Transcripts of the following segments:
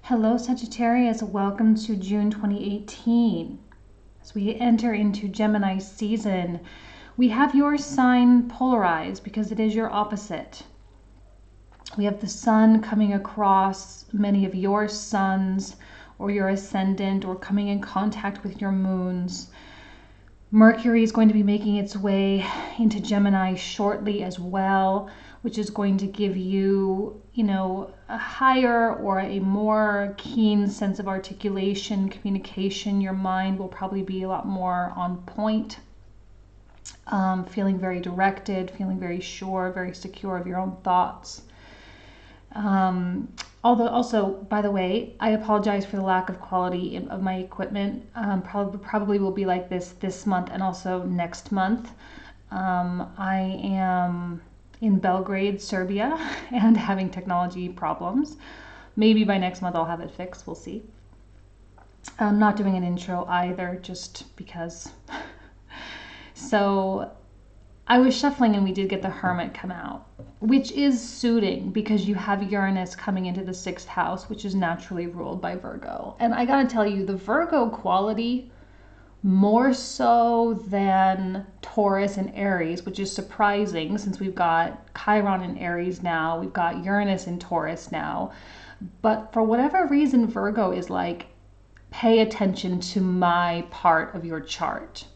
Hello Sagittarius, welcome to June 2018. As we enter into Gemini season, we have your sign polarized because it is your opposite. We have the sun coming across many of your suns or your ascendant or coming in contact with your moons. Mercury is going to be making its way into Gemini shortly as well, which is going to give you, a higher or a more keen sense of articulation, communication. Your mind will probably be a lot more on point, feeling very directed, feeling very sure, very secure of your own thoughts. Although also, by the way, I apologize for the lack of quality of my equipment. Probably will be like this month and also next month. I am in Belgrade, Serbia, and having technology problems. Maybe by next month I'll have it fixed. We'll see. I'm not doing an intro either, just because. So I was shuffling and we did get the Hermit come out, which is suiting because you have Uranus coming into the 6th house, which is naturally ruled by Virgo. And I gotta tell you, the Virgo quality, more so than Taurus and Aries, which is surprising since we've got Chiron in Aries now, we've got Uranus in Taurus now. But for whatever reason, Virgo is like, pay attention to my part of your chart.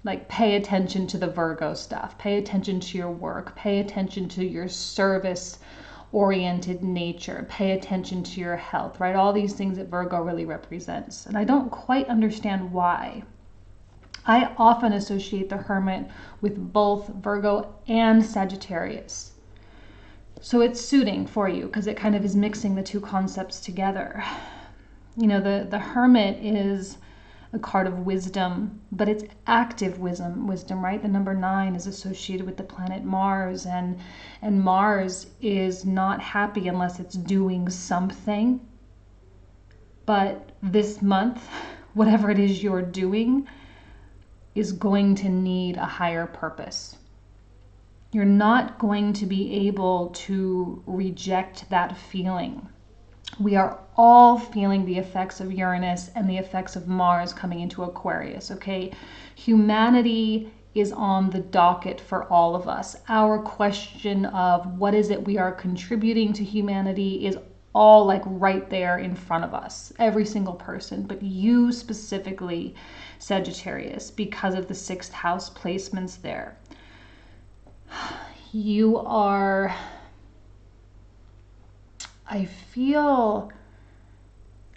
Like, pay attention to the Virgo stuff, pay attention to your work, pay attention to your service-oriented nature, pay attention to your health, right? All these things that Virgo really represents. And I don't quite understand why. I often associate the Hermit with both Virgo and Sagittarius. So it's suiting for you because it kind of is mixing the two concepts together. The Hermit is a card of wisdom, but it's active wisdom, right? The number 9 is associated with the planet Mars, and Mars is not happy unless it's doing something. But this month, whatever it is you're doing is going to need a higher purpose. You're not going to be able to reject that feeling. We are all feeling the effects of Uranus and the effects of Mars coming into Aquarius, okay? Humanity is on the docket for all of us. Our question of what is it we are contributing to humanity is all like right there in front of us, every single person, but you specifically, Sagittarius, because of the 6th house placements there. You are, I feel,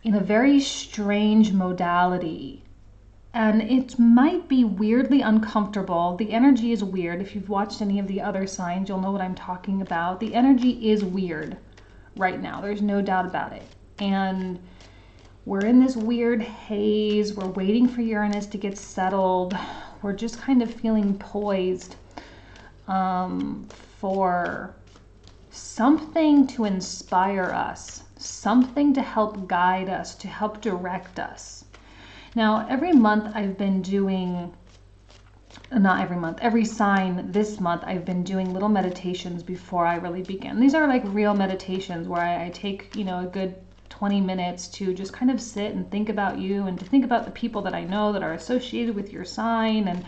in a very strange modality, and it might be weirdly uncomfortable. The energy is weird. If you've watched any of the other signs, you'll know what I'm talking about. The energy is weird right now. There's no doubt about it. And we're in this weird haze. We're waiting for Uranus to get settled. We're just kind of feeling poised for something to inspire us, something to help guide us, to help direct us. Now, every month I've been doing, not every month, every sign this month I've been doing little meditations before I really begin. These are like real meditations where I take, a good 20 minutes to just kind of sit and think about you and to think about the people that I know that are associated with your sign, and,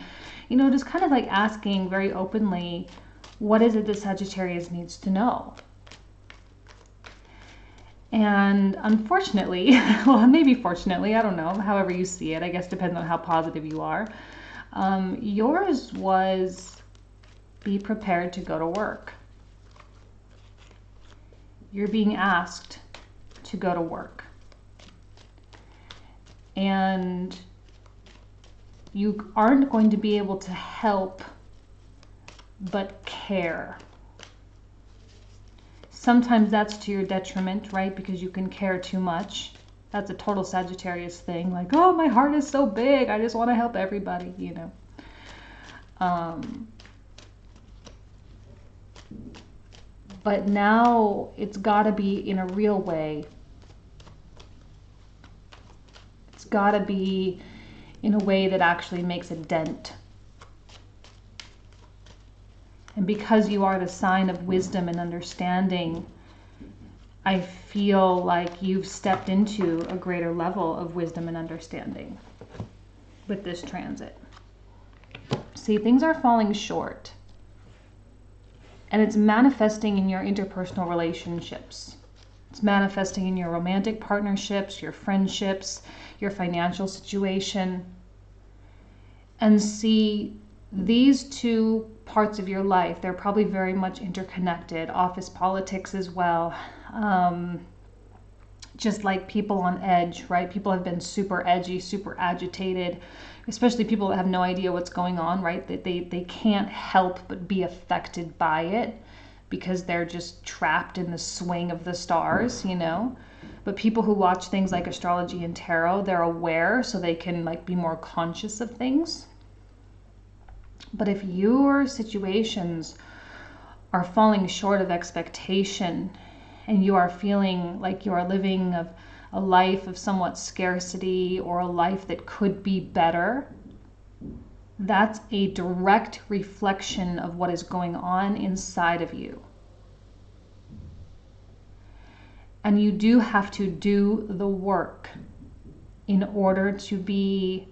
just kind of like asking very openly, what is it that Sagittarius needs to know? And unfortunately, well, maybe fortunately, I don't know, however you see it, I guess depends on how positive you are. Yours was be prepared to go to work. You're being asked to go to work. And you aren't going to be able to help but care. Sometimes that's to your detriment, right? Because you can care too much. That's a total Sagittarius thing. Like, oh, my heart is so big. I just want to help everybody, But now it's got to be in a real way. It's got to be in a way that actually makes a dent. And because you are the sign of wisdom and understanding, I feel like you've stepped into a greater level of wisdom and understanding with this transit. See, things are falling short. And it's manifesting in your interpersonal relationships. It's manifesting in your romantic partnerships, your friendships, your financial situation. And see, these two parts of your life, they're probably very much interconnected. Office politics as well. Just like people on edge, right? People have been super edgy, super agitated, especially people that have no idea what's going on, right? They can't help but be affected by it because they're just trapped in the swing of the stars, you know? But people who watch things like astrology and tarot, they're aware, so they can like be more conscious of things. But if your situations are falling short of expectation and you are feeling like you are living a life of somewhat scarcity or a life that could be better, that's a direct reflection of what is going on inside of you. And you do have to do the work in order to be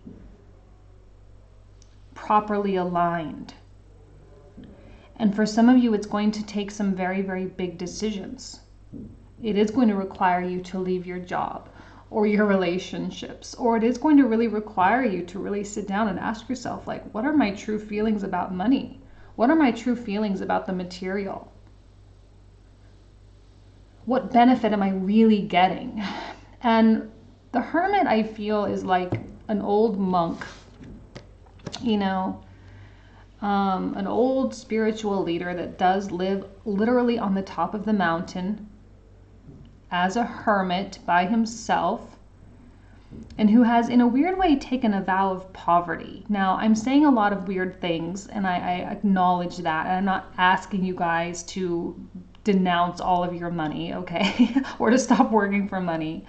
properly aligned. And for some of you, it's going to take some very, very big decisions. It is going to require you to leave your job or your relationships, or it is going to really require you to really sit down and ask yourself, like, what are my true feelings about money? What are my true feelings about the material? What benefit am I really getting? And the hermit, I feel, is like an old monk, you know, an old spiritual leader that does live literally on the top of the mountain as a hermit by himself, and who has in a weird way taken a vow of poverty. Now, I'm saying a lot of weird things, and I acknowledge that, and I'm not asking you guys to denounce all of your money, okay, or to stop working for money.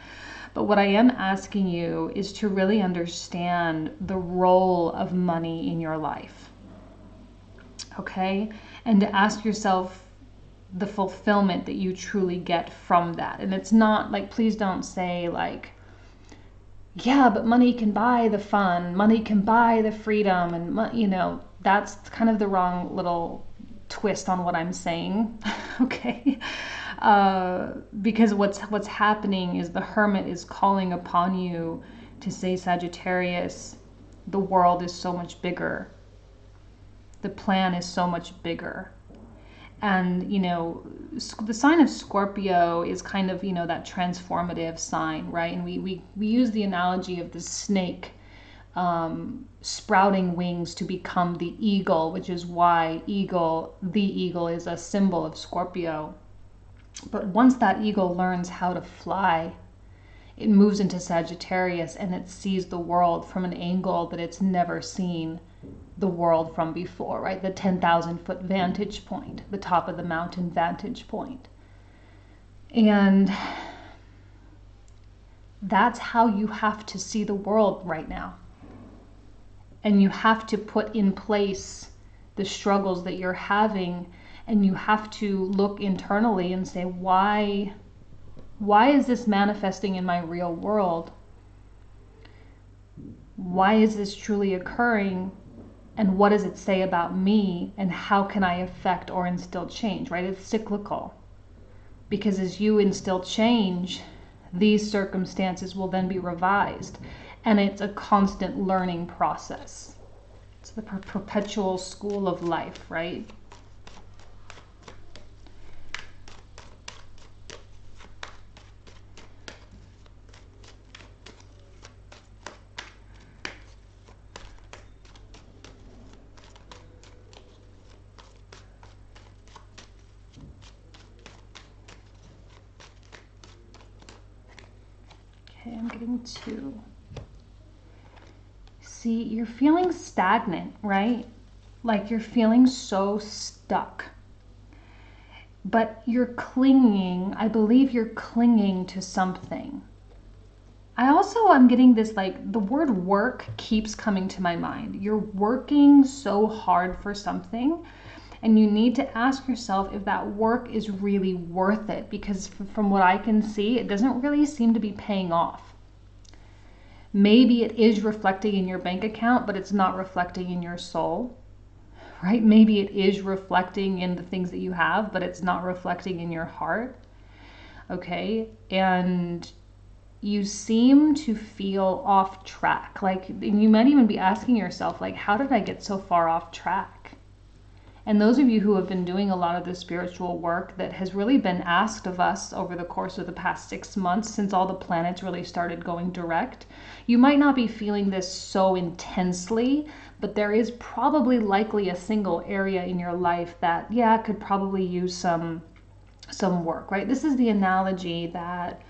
But what I am asking you is to really understand the role of money in your life, okay, and to ask yourself the fulfillment that you truly get from that. And it's not like, please don't say like, yeah, but money can buy the fun, money can buy the freedom, and you know, that's kind of the wrong little twist on what I'm saying. Okay, because what's happening is the hermit is calling upon you to say, Sagittarius, the world is so much bigger, the plan is so much bigger. And, you know, the sign of Scorpio is kind of, you know, that transformative sign, right? And we use the analogy of the snake sprouting wings to become the eagle, which is why the eagle is a symbol of Scorpio. But once that eagle learns how to fly, it moves into Sagittarius and it sees the world from an angle that it's never seen the world from before, right? The 10,000-foot vantage point, the top of the mountain vantage point. And that's how you have to see the world right now. And you have to put in place the struggles that you're having, and you have to look internally and say, why is this manifesting in my real world? Why is this truly occurring? And what does it say about me, and how can I affect or instill change, right? It's cyclical. Because as you instill change, these circumstances will then be revised. And it's a constant learning process. It's the perpetual school of life, right? Okay, I'm getting 2. See, you're feeling stagnant, right? Like you're feeling so stuck. But you're clinging, I believe you're clinging to something. I'm getting this, like, the word work keeps coming to my mind. You're working so hard for something, And you need to ask yourself if that work is really worth it, because from what I can see, it doesn't really seem to be paying off. Maybe it is reflecting in your bank account, but it's not reflecting in your soul, right? Maybe it is reflecting in the things that you have, but it's not reflecting in your heart, okay? And you seem to feel off track. Like, you might even be asking yourself, like, how did I get so far off track? And those of you who have been doing a lot of the spiritual work that has really been asked of us over the course of the past 6 months, since all the planets really started going direct, you might not be feeling this so intensely, but there is probably likely a single area in your life that, yeah, could probably use some work, right? This is the analogy that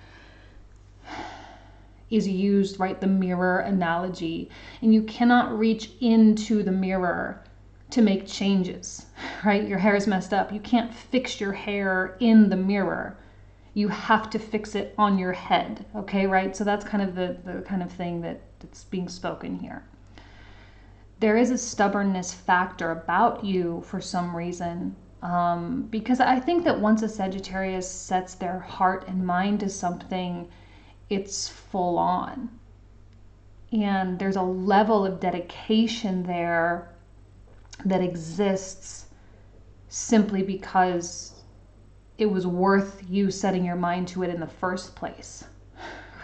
is used, right? The mirror analogy. And you cannot reach into the mirror to make changes, right? Your hair is messed up. You can't fix your hair in the mirror. You have to fix it on your head, okay, right? So that's kind of the kind of thing that's being spoken here. There is a stubbornness factor about you for some reason, because I think that once a Sagittarius sets their heart and mind to something, it's full on. And there's a level of dedication there that exists simply because it was worth you setting your mind to it in the first place,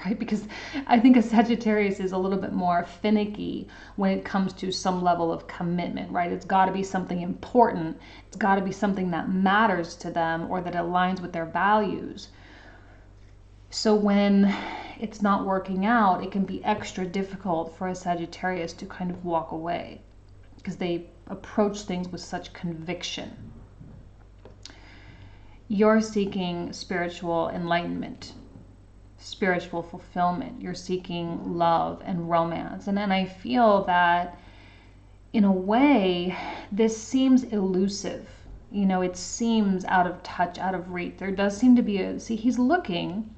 right? Because I think a Sagittarius is a little bit more finicky when it comes to some level of commitment, right? It's got to be something important. It's got to be something that matters to them or that aligns with their values. So when it's not working out, it can be extra difficult for a Sagittarius to kind of walk away because they approach things with such conviction. You're seeking spiritual enlightenment, spiritual fulfillment. You're seeking love and romance. And then I feel that in a way, this seems elusive. You know, it seems out of touch, out of reach. There does seem to be he's looking.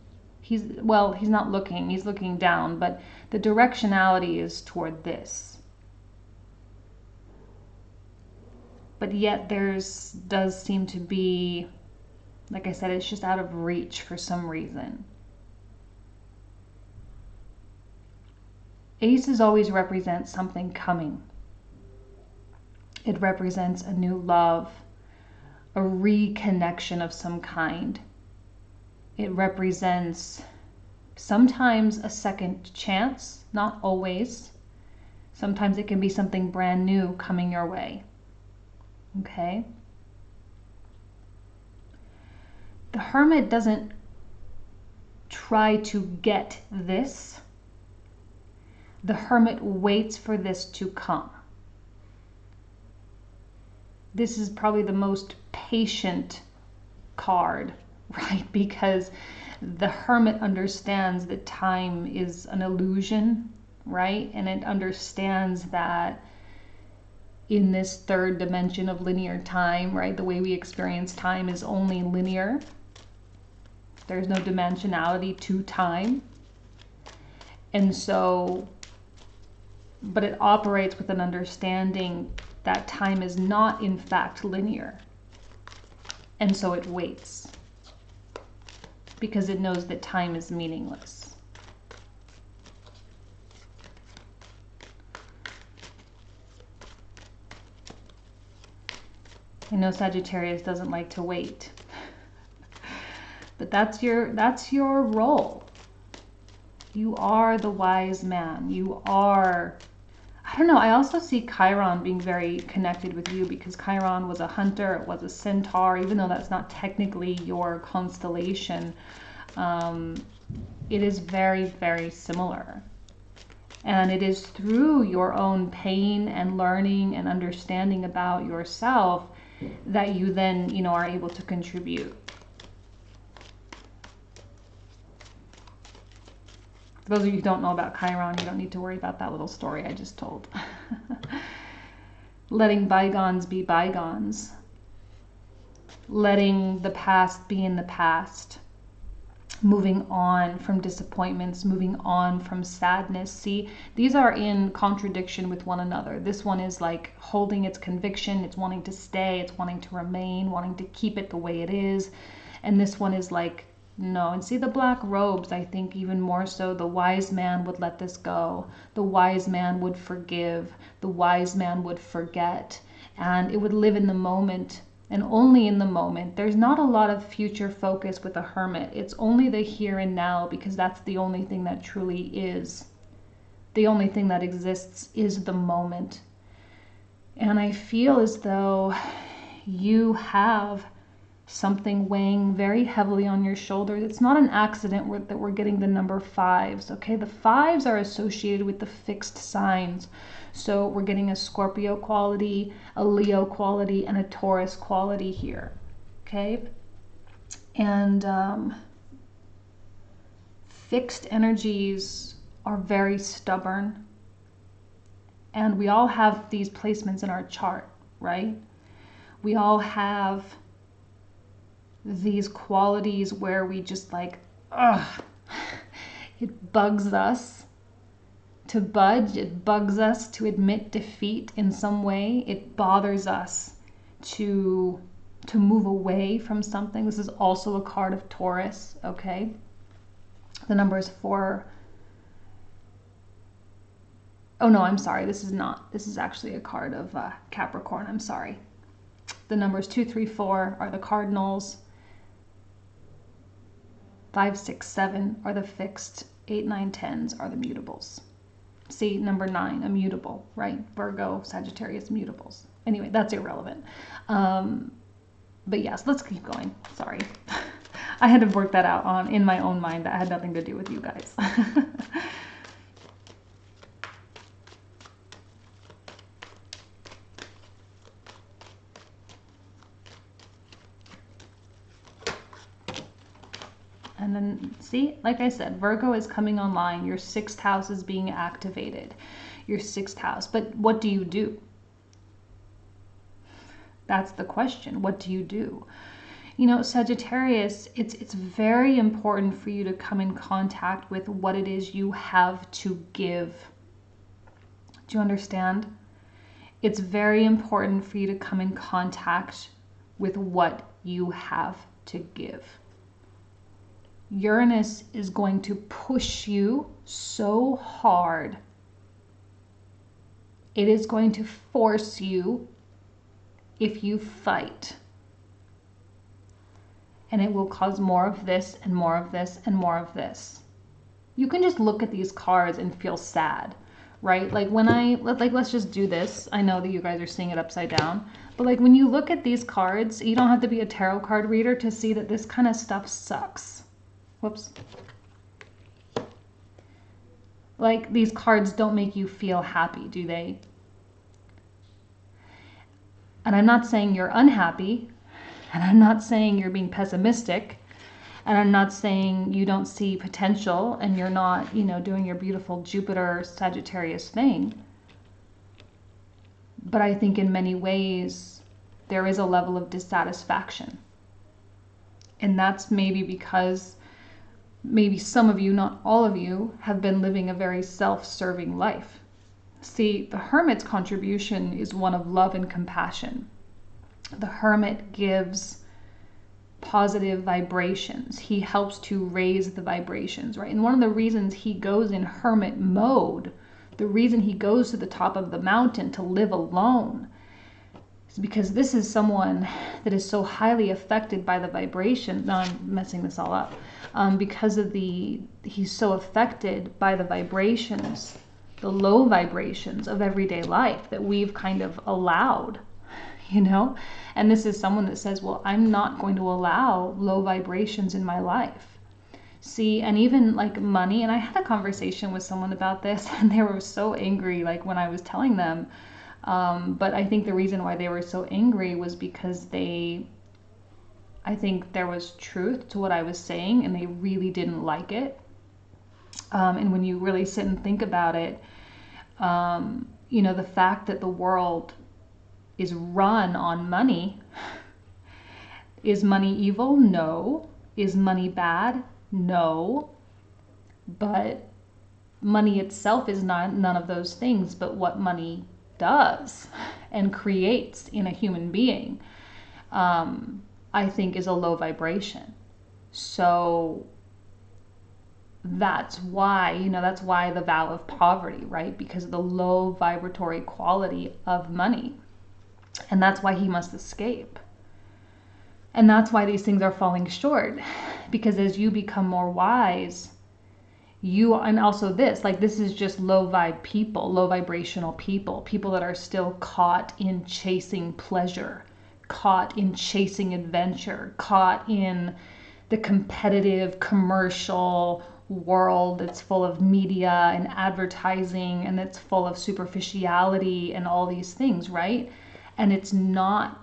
He's not looking, he's looking down, but the directionality is toward this. But yet does seem to be, like I said, it's just out of reach for some reason. Aces always represent something coming. It represents a new love, a reconnection of some kind. It represents sometimes a second chance, not always. Sometimes it can be something brand new coming your way. Okay? The Hermit doesn't try to get this. The Hermit waits for this to come. This is probably the most patient card, right? Because the Hermit understands that time is an illusion, right? And it understands that in this third dimension of linear time, right, the way we experience time is only linear. There's no dimensionality to time. And so, but it operates with an understanding that time is not in fact linear. And so it waits because it knows that time is meaningless. I know Sagittarius doesn't like to wait, but that's your role. You are the wise man. You are, I don't know, I also see Chiron being very connected with you because Chiron was a hunter, it was a centaur, even though that's not technically your constellation. It is very, very similar. And it is through your own pain and learning and understanding about yourself that you then, you know, are able to contribute. For those of you who don't know about Chiron, you don't need to worry about that little story I just told. Letting bygones be bygones. Letting the past be in the past. moving on from disappointments, moving on from sadness. See, these are in contradiction with one another. This one is like holding its conviction, it's wanting to stay, it's wanting to remain, wanting to keep it the way it is. And this one is like, no. And see, the black robes, I think even more so, the wise man would let this go. The wise man would forgive. The wise man would forget. And it would live in the moment, and only in the moment. There's not a lot of future focus with a hermit. It's only the here and now, because that's the only thing that truly is. The only thing that exists is the moment. And I feel as though you have something weighing very heavily on your shoulders. It's not an accident that we're getting the number 5s, okay? The 5s are associated with the fixed signs. So we're getting a Scorpio quality, a Leo quality, and a Taurus quality here, okay? And fixed energies are very stubborn. And we all have these placements in our chart, right? We all have these qualities where we just like, ugh, it bugs us to budge, it bugs us to admit defeat in some way, it bothers us to move away from something. This is also a card of Taurus, okay? The number is 4. Oh no, I'm sorry, this is not. This is actually a card of Capricorn, I'm sorry. The numbers 2, 3, 4 are the cardinals. 5, 6, 7 are the fixed. 8, 9, 10s are the mutables. See, number 9, a mutable, right? Virgo, Sagittarius, mutables. Anyway, that's irrelevant. But yes, let's keep going. Sorry. I had to work that out in my own mind. That had nothing to do with you guys. And then, see, like I said, Virgo is coming online. Your 6th house is being activated. Your 6th house. But what do you do? That's the question. What do you do? You know, Sagittarius, it's very important for you to come in contact with what it is you have to give. Do you understand? It's very important for you to come in contact with what you have to give. Uranus is going to push you so hard. It is going to force you if you fight. And it will cause more of this and more of this and more of this. You can just look at these cards and feel sad, right? Like when let's just do this. I know that you guys are seeing it upside down, but like when you look at these cards, you don't have to be a tarot card reader to see that this kind of stuff sucks. Whoops. Like these cards don't make you feel happy, do they? And I'm not saying you're unhappy, and I'm not saying you're being pessimistic, and I'm not saying you don't see potential and you're not, you know, doing your beautiful Jupiter Sagittarius thing. But I think in many ways there is a level of dissatisfaction. And that's maybe because maybe some of you, not all of you, have been living a very self-serving life. See, the Hermit's contribution is one of love and compassion. The Hermit gives positive vibrations. He helps to raise the vibrations, right? And one of the reasons he goes in Hermit mode, the reason he goes to the top of the mountain to live alone, is because this is someone that is so highly affected by the vibration. Now I'm messing this all up. Because of he's so affected by the vibrations, the low vibrations of everyday life that we've kind of allowed, you know? And this is someone that says, well, I'm not going to allow low vibrations in my life. See, and even like money, and I had a conversation with someone about this and they were so angry like when I was telling them. But I think the reason why they were so angry was because I think there was truth to what I was saying and they really didn't like it. And when you really sit and think about it, you know, the fact that the world is run on money, is money evil? No. Is money bad? No, but money itself is not none of those things, but what money does and creates in a human being, I think is a low vibration. So that's why, that's why the vow of poverty, right? Because of the low vibratory quality of money. And that's why he must escape. And that's why these things are falling short. Because as you become more wise, and also this is just low vibe people, low vibrational people that are still caught in chasing pleasure, caught in chasing adventure, caught in the competitive commercial world that's full of media and advertising, and it's full of superficiality and all these things, right? And it's not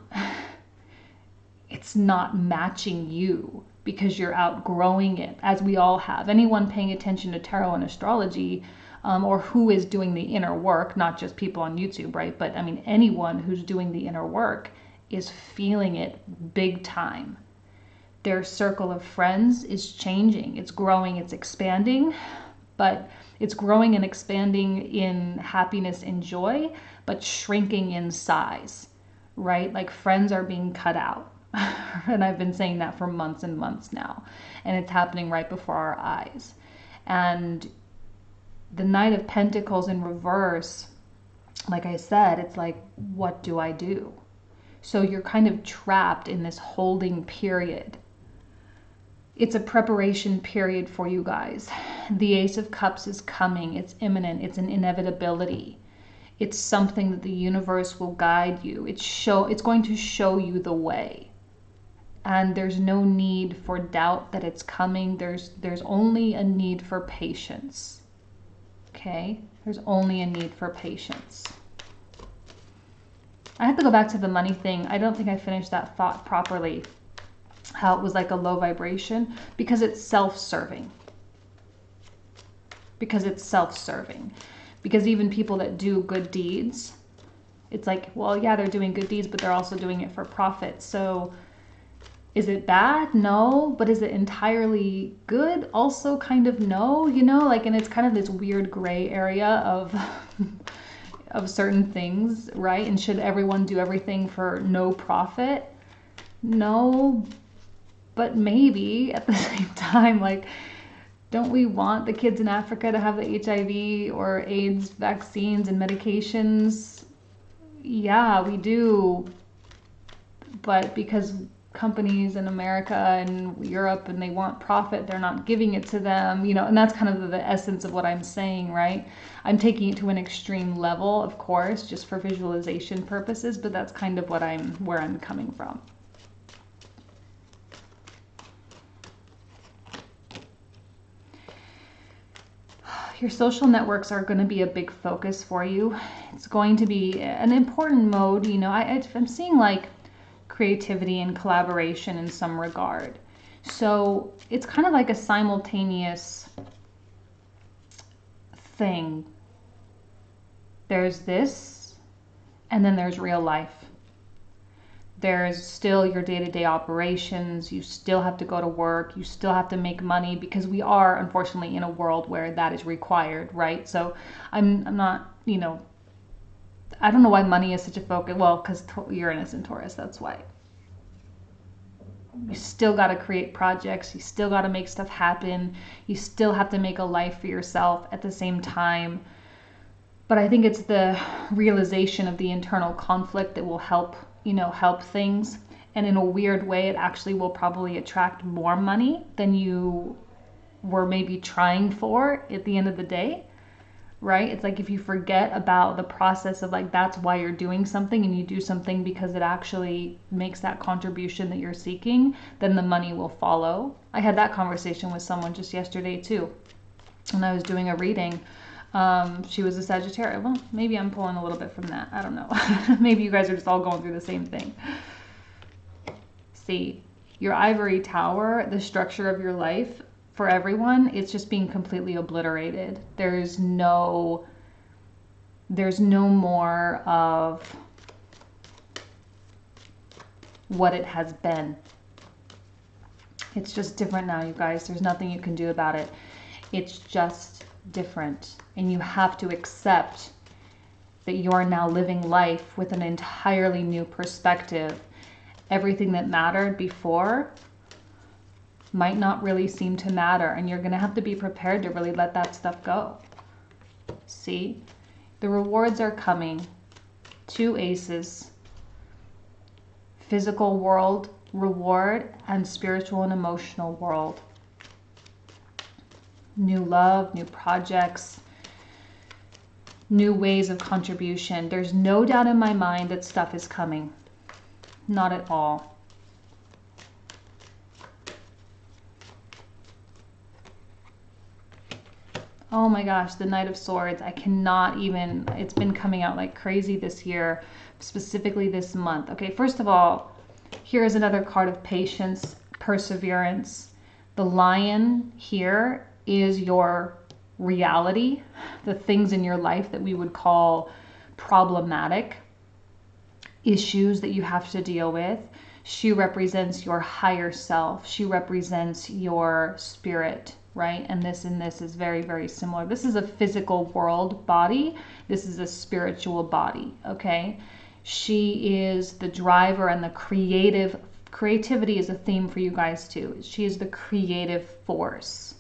matching you because you're outgrowing it, as we all have. Anyone paying attention to tarot and astrology, or who is doing the inner work, not just people on YouTube, right? But I mean, anyone who's doing the inner work is feeling it big time. Their circle of friends is changing. It's growing, it's expanding, but it's growing and expanding in happiness and joy, but shrinking in size, right? Like friends are being cut out. And I've been saying that for months and months now. And it's happening right before our eyes. And the Knight of Pentacles in reverse, like I said, it's like, what do I do? So you're kind of trapped in this holding period. It's a preparation period for you guys. The Ace of Cups is coming. It's imminent. It's an inevitability. It's something that the universe will guide you. It's going to show you the way. And there's no need for doubt that it's coming. There's only a need for patience. Okay? There's only a need for patience. I have to go back to the money thing. I don't think I finished that thought properly. How it was like a low vibration, because it's self-serving. Because it's self-serving. Because even people that do good deeds, it's like, well, yeah, they're doing good deeds, but they're also doing it for profit. So is it bad? No. But is it entirely good? Also kind of no, and it's kind of this weird gray area of of certain things, right? And should everyone do everything for no profit? No, but maybe at the same time, like, don't we want the kids in Africa to have the HIV or AIDS vaccines and medications? Yeah, we do. But because companies in America and Europe and they want profit, they're not giving it to them, and that's kind of the essence of what I'm saying, right? I'm taking it to an extreme level, of course, just for visualization purposes, but that's kind of where I'm coming from. Your social networks are going to be a big focus for you. It's going to be an important mode. I'm seeing like creativity and collaboration in some regard. So it's kind of like a simultaneous thing. There's this, and then there's real life. There's still your day-to-day operations. You still have to go to work. You still have to make money, because we are unfortunately in a world where that is required, right? So I'm not, I don't know why money is such a focus. Well, because Uranus and Taurus, that's why. You still got to create projects. You still got to make stuff happen. You still have to make a life for yourself at the same time. But I think it's the realization of the internal conflict that will help things. And in a weird way, it actually will probably attract more money than you were maybe trying for at the end of the day, right? It's like if you forget about the process of like, that's why you're doing something, and you do something because it actually makes that contribution that you're seeking, then the money will follow. I had that conversation with someone just yesterday too, when I was doing a reading. She was a Sagittarius. Well, maybe I'm pulling a little bit from that. I don't know. Maybe you guys are just all going through the same thing. See, your ivory tower, the structure of your life, for everyone, it's just being completely obliterated. There's no more of what it has been. It's just different now, you guys. There's nothing you can do about it. It's just different. And you have to accept that you are now living life with an entirely new perspective. Everything that mattered before might not really seem to matter, and you're going to have to be prepared to really let that stuff go. See? The rewards are coming. 2 aces. Physical world reward and spiritual and emotional world. New love, new projects, new ways of contribution. There's no doubt in my mind that stuff is coming. Not at all. Oh my gosh, the Knight of Swords. I cannot even, it's been coming out like crazy this year, specifically this month. Okay, first of all, here is another card of patience, perseverance. The lion here is your reality, the things in your life that we would call problematic, issues that you have to deal with. She represents your higher self. She represents your spirit, right? And this is very, very similar. This is a physical world body. This is a spiritual body, okay? She is the driver and the creativity is a theme for you guys too. She is the creative force,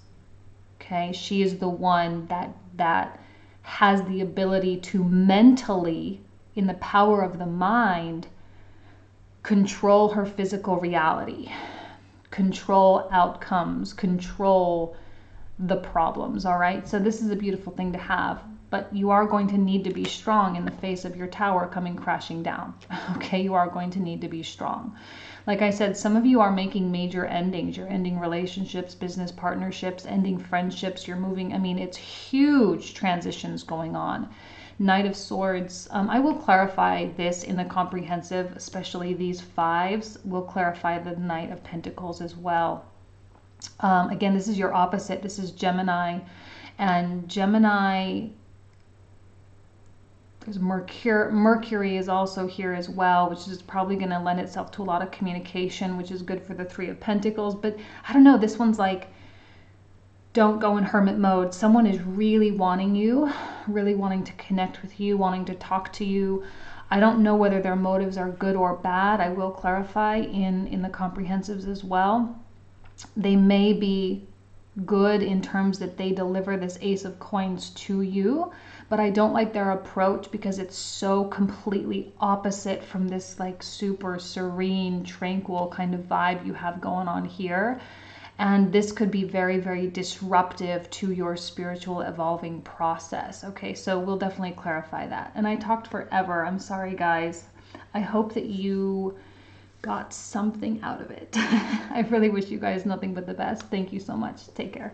okay? She is the one that has the ability to mentally, in the power of the mind, control her physical reality, control outcomes, control the problems, all right? So this is a beautiful thing to have, but you are going to need to be strong in the face of your tower coming crashing down, okay? You are going to need to be strong. Like I said, some of you are making major endings. You're ending relationships, business partnerships, ending friendships. You're moving, I mean, it's huge transitions going on. Knight of Swords, I will clarify this in the comprehensive, especially these 5s. We'll clarify the Knight of Pentacles as well. Again, this is your opposite. This is Gemini. And Gemini, there's Mercury is also here as well, which is probably going to lend itself to a lot of communication, which is good for the 3 of Pentacles. But I don't know, this one's like, don't go in hermit mode. Someone is really wanting you, really wanting to connect with you, wanting to talk to you. I don't know whether their motives are good or bad. I will clarify in the comprehensives as well. They may be good in terms that they deliver this Ace of Coins to you, but I don't like their approach because it's so completely opposite from this like super serene, tranquil kind of vibe you have going on here. And this could be very, very disruptive to your spiritual evolving process. Okay, so we'll definitely clarify that. And I talked forever. I'm sorry, guys. I hope that you got something out of it. I really wish you guys nothing but the best. Thank you so much. Take care.